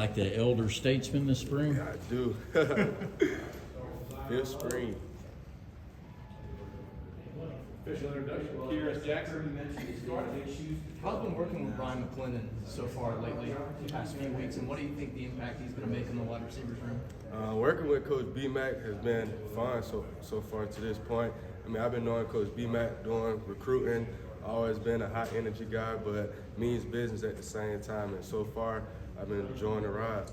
Like the elder statesman this spring? Yeah, I do. Fifth spring. Official introduction, Kearis Jackson. How's been working with Brian McClendon so far lately, the past few weeks, and what do you think the impact he's going to make in the wide receivers room? Working with Coach B-Mac has been fun so far to this point. I mean, I've been knowing Coach B-Mac doing recruiting, always been a high energy guy, but means business at the same time. And so far, I've been enjoying the ride.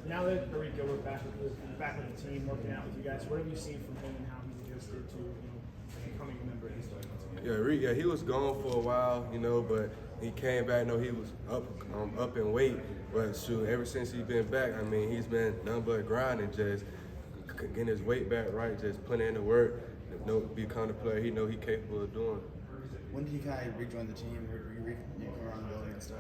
Now that Rico, we're back with the team, working out with you guys, what have you seen from him and how he's adjusted to becoming a member of his team? Yeah, he was gone for a while, but he came back. He was up in weight, but shoot, ever since he's been back, I mean, he's been nothing but grinding, just getting his weight back right, just putting in the work, become the player he he's capable of doing. When did you kind of rejoin the team? You come around the building and stuff?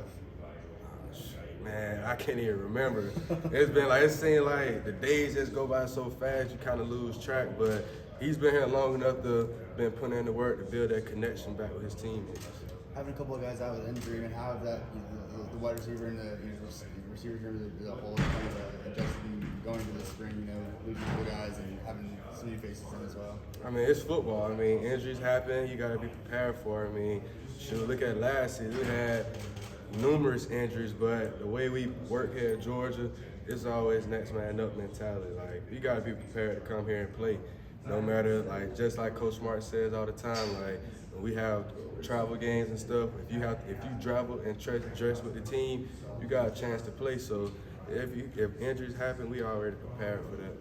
Man, I can't even remember. It seemed like the days just go by so fast, you kind of lose track. But he's been here long enough to been putting in the work to build that connection back with his teammates. Having a couple of guys out with injury, and how have that the wide receiver and the receiver room as a whole kind of adjusted going into the spring, losing the guys and having some new faces in as well? I mean, it's football. I mean, injuries happen. You got to be prepared for it. I mean, look at last season. We had numerous injuries, but the way we work here at Georgia, it's always next man up mentality. Like, you got to be prepared to come here and play. No matter, just like Coach Smart says all the time, when we have travel games and stuff, if you travel and dress with the team, you got a chance to play. So if injuries happen, we already prepared for that.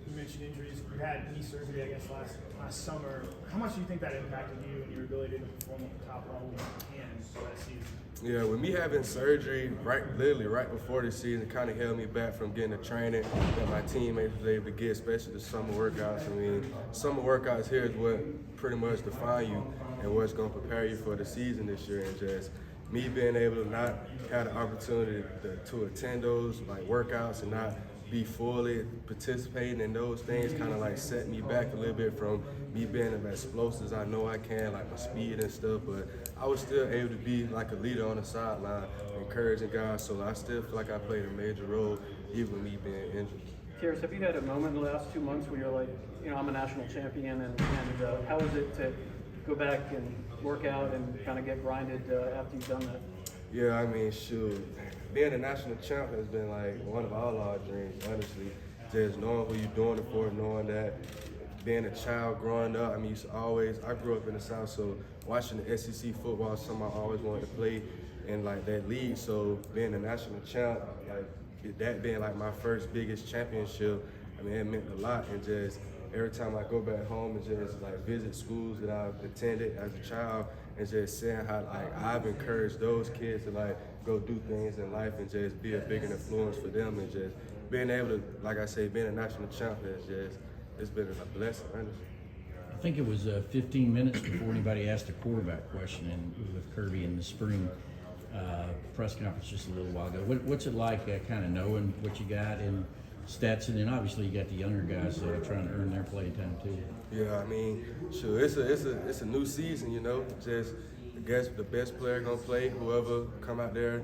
You mentioned injuries. You had knee surgery, I guess, last summer. How much do you think that impacted you and your ability to perform at the top level you can that season? Yeah, with me having surgery literally right before the season, kind of held me back from getting the training that my teammates was able to get, especially the summer workouts. I mean, summer workouts here is what pretty much define you and what's going to prepare you for the season this year. And just me being able to not have the opportunity to attend those workouts and not be fully participating in those things kind of set me back a little bit from me being as explosive as I know I can, my speed and stuff. But I was still able to be a leader on the sideline, encouraging guys. So I still feel like I played a major role, even with me being injured. Kearis, have you had a moment in the last 2 months where you're like, I'm a national champion, and how is it to go back and work out and kind of get grinded after you've done that? Yeah, I mean, shoot, being a national champ has been one of all our dreams, honestly. Just knowing who you're doing it for, knowing that being a child growing up, I mean, I grew up in the South, so watching the SEC football is something I always wanted to play in that league. So being a national champ, that being my first biggest championship, I mean, it meant a lot. And just every time I go back home and just visit schools that I've attended as a child, and just seeing how I've encouraged those kids to go do things in life and just be a bigger influence for them, and just being able to, like I say, being a national champ it's been a blessing, honestly. I think it was 15 minutes before anybody asked a quarterback question with Kirby in the spring press conference just a little while ago. What's it like kind of knowing what you got in stats, and then obviously you got the younger guys trying to earn their play time too? Yeah, I mean, sure, it's a new season, just I guess the best player gonna play, whoever come out there,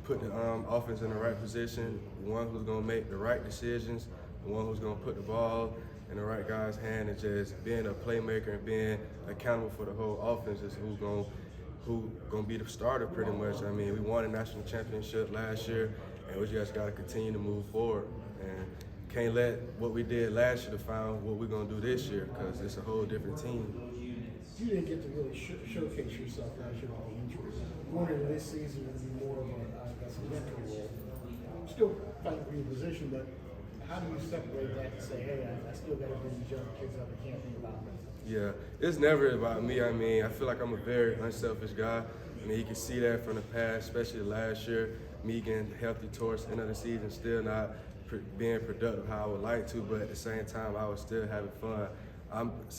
put the offense in the right position, the one who's gonna make the right decisions, the one who's gonna put the ball in the right guy's hand, and just being a playmaker and being accountable for the whole offense is who's gonna be the starter pretty much. I mean, we won a national championship last year, and we just gotta continue to move forward. And can't let what we did last year define what we're going to do this year, because it's a whole different team. You didn't get to really showcase yourself last year with the injuries. Going into this season will be more of a mental role. Still fighting for your position, but how do you separate that and say, hey, I still got to bring these young kids up, I can't think about me? Yeah, it's never about me. I mean, I feel like I'm a very unselfish guy. I mean, you can see that from the past, especially last year, me getting healthy towards the end of the season, still not being productive how I would like to, but at the same time, I was still having fun.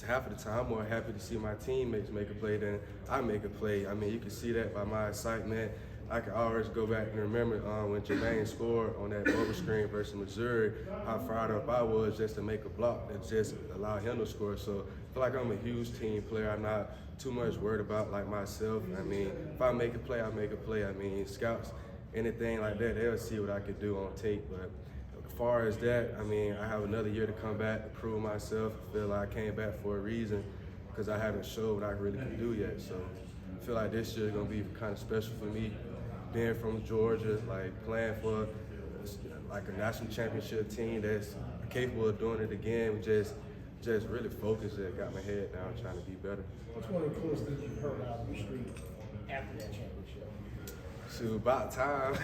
Half of the time, I'm more happy to see my teammates make a play than I make a play. I mean, you can see that by my excitement. I can always go back and remember when Jermaine scored on that bubble screen versus Missouri, how fired up I was just to make a block and just allow him to score. So I feel like I'm a huge team player. I'm not too much worried about myself. I mean, if I make a play, I make a play. I mean, scouts anything like that, they'll see what I could do on tape. But as far as that, I mean, I have another year to come back, prove myself. I feel like I came back for a reason because I haven't showed what I really can do yet. So I feel like this year is going to be kind of special for me. Being from Georgia, like playing for like a national championship team that's capable of doing it again, we just really focused and got my head down trying to be better. What's one of the coolest things you've heard out of your street after that championship? So about time.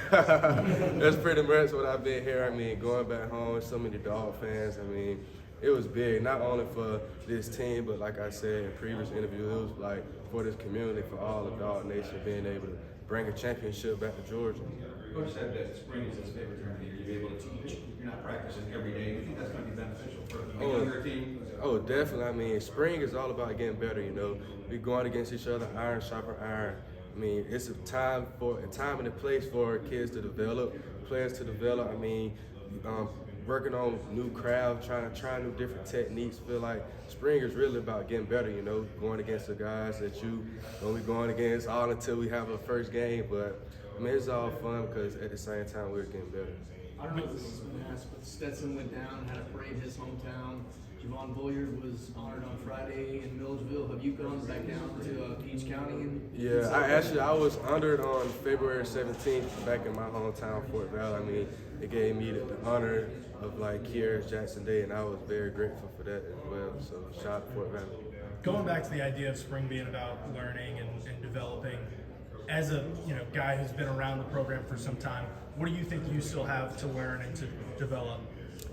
That's pretty much what I've been here. I mean, going back home, so many Dawg fans. I mean, it was big, not only for this team, but like I said in previous interviews, it was like for this community, for all of Dawg Nation, being able to bring a championship back to Georgia. Coach said that spring is his favorite time of the year. You're able to teach. You're not practicing every day. Do you think that's going to be beneficial for the younger team? Oh, definitely. I mean, spring is all about getting better, you know. We're going against each other, iron sharper iron. I mean, it's a time and a place for kids to develop, players to develop. I mean, working on new craft, trying new different techniques. Feel like spring is really about getting better, you know, going against the guys that you don't be going against all until we have a first game. But I mean, it's all fun because at the same time we're getting better. I don't know if this has been asked, but Stetson went down, had a parade in his hometown. Javon Boyard was honored on Friday in Milledgeville. Have you gone back down to Peach County? Yeah, I was honored on February 17th back in my hometown, Fort Valley. I mean, it gave me the honor of like Kearis Jackson Day, and I was very grateful for that as well. So shout out to Fort Valley. Going back to the idea of spring being about learning and developing, as a guy who's been around the program for some time, what do you think you still have to learn and to develop?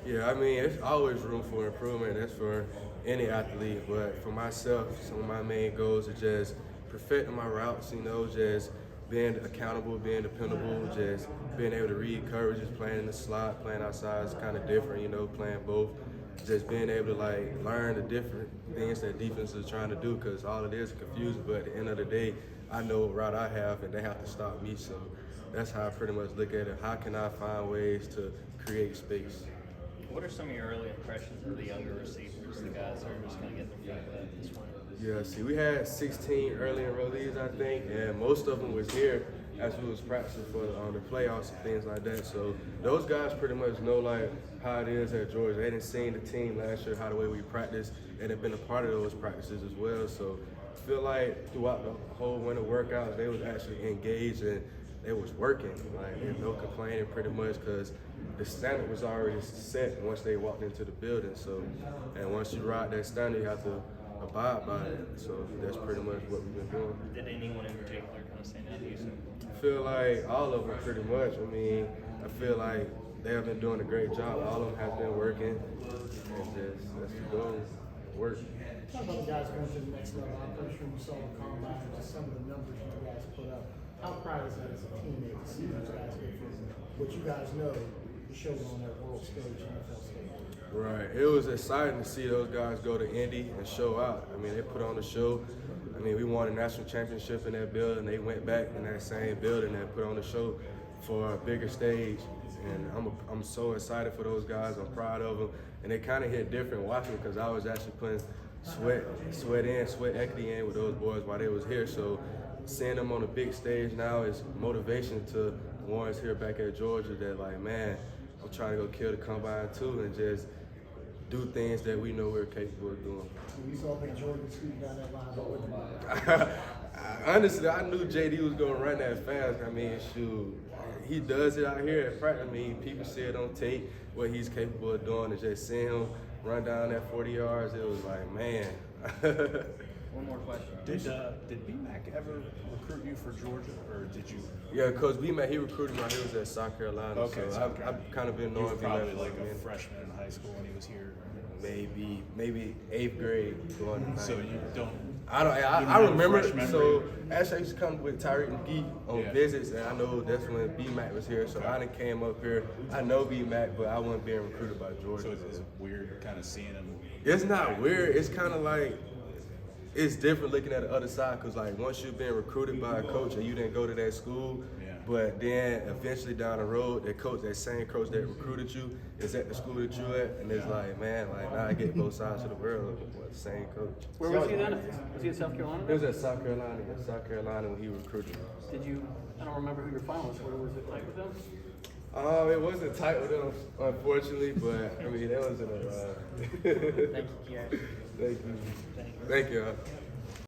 Yeah, I mean, it's always room for improvement. That's for any athlete. But for myself, some of my main goals are just perfecting my routes, just being accountable, being dependable, just being able to read coverages, playing in the slot, playing outside is kind of different, playing both. Just being able to learn the different things that defense is trying to do, because all it is confusing. But at the end of the day, I know what route I have, and they have to stop me. So that's how I pretty much look at it. How can I find ways to create space? What are some of your early impressions of the younger receivers, the guys that are just going to get their feet wet this one? Yeah, see, we had 16 early enrollees, I think, and most of them was here as we was practicing for the playoffs and things like that. So those guys pretty much know how it is at Georgia. They didn't see the team last year, how the way we practiced, and they've been a part of those practices as well. So I feel like throughout the whole winter workouts, they was actually engaged and they was working. There's no complaining pretty much, because the standard was already set once they walked into the building. So, and once you ride that standard, you have to abide by it. So that's pretty much what we've been doing. Did anyone in particular kind of stand out to you? I feel like all of them pretty much. I mean, I feel like they have been doing a great job. All of them have been working. And that's the goal, work. Talk about the guys going to the next level. I'm pretty sure you saw the combine and just some of the numbers you guys put up. How proud is that as a teammate to see those guys get from what you guys know to show on that world stage, NFL stage? Right. It was exciting to see those guys go to Indy and show out. I mean, they put on the show. I mean, we won a national championship in that building. They went back in that same building and put on the show for a bigger stage. And I'm so excited for those guys. I'm proud of them. And they kind of hit different watching, because I was actually putting sweat equity in with those boys while they was here. So seeing them on the big stage now is motivation to the ones here back at Georgia that man, I'm trying to go kill the combine too and just do things that we know we're capable of doing. You saw Big Jordan scoot down that line with him. Honestly, I knew JD was going to run that fast. I mean, shoot, he does it out here at practice. I mean, people see it on tape, what he's capable of doing, and just seeing him run down that 40 yards, it was like, man. One more question. Did BMAC ever recruit you for Georgia, or did you? Yeah, Coach BMAC, he recruited me when he was at South Carolina. Okay, so I've kind of been He knowing was probably BMAC like for a a minute. freshman in high school when he was here. Maybe 8th grade going to 9th. So you don't. I remember. fresh memory? So actually, I used to come with Tyreek McGee on Yeah. visits, and I know that's when BMAC was here. So I done came up here. I know BMAC, but I wasn't being recruited by Georgia. So it's weird kind of seeing him. It's not weird. It's kind of like, it's different looking at the other side, because once you've been recruited by a coach and you didn't go to that school, Yeah. But then eventually down the road, that same coach that recruited you is at the school that you at, and it's like, man, like now I get both sides of the world with the same coach. Where was he then? Was he at South Carolina? It was at South Carolina. Yeah, South Carolina when he recruited me. Did you? I don't remember who your finalists were. Was it tight with them? It wasn't tight with them, unfortunately, but I mean, that wasn't a. Thank you, Kearis. Thank you. Thank you.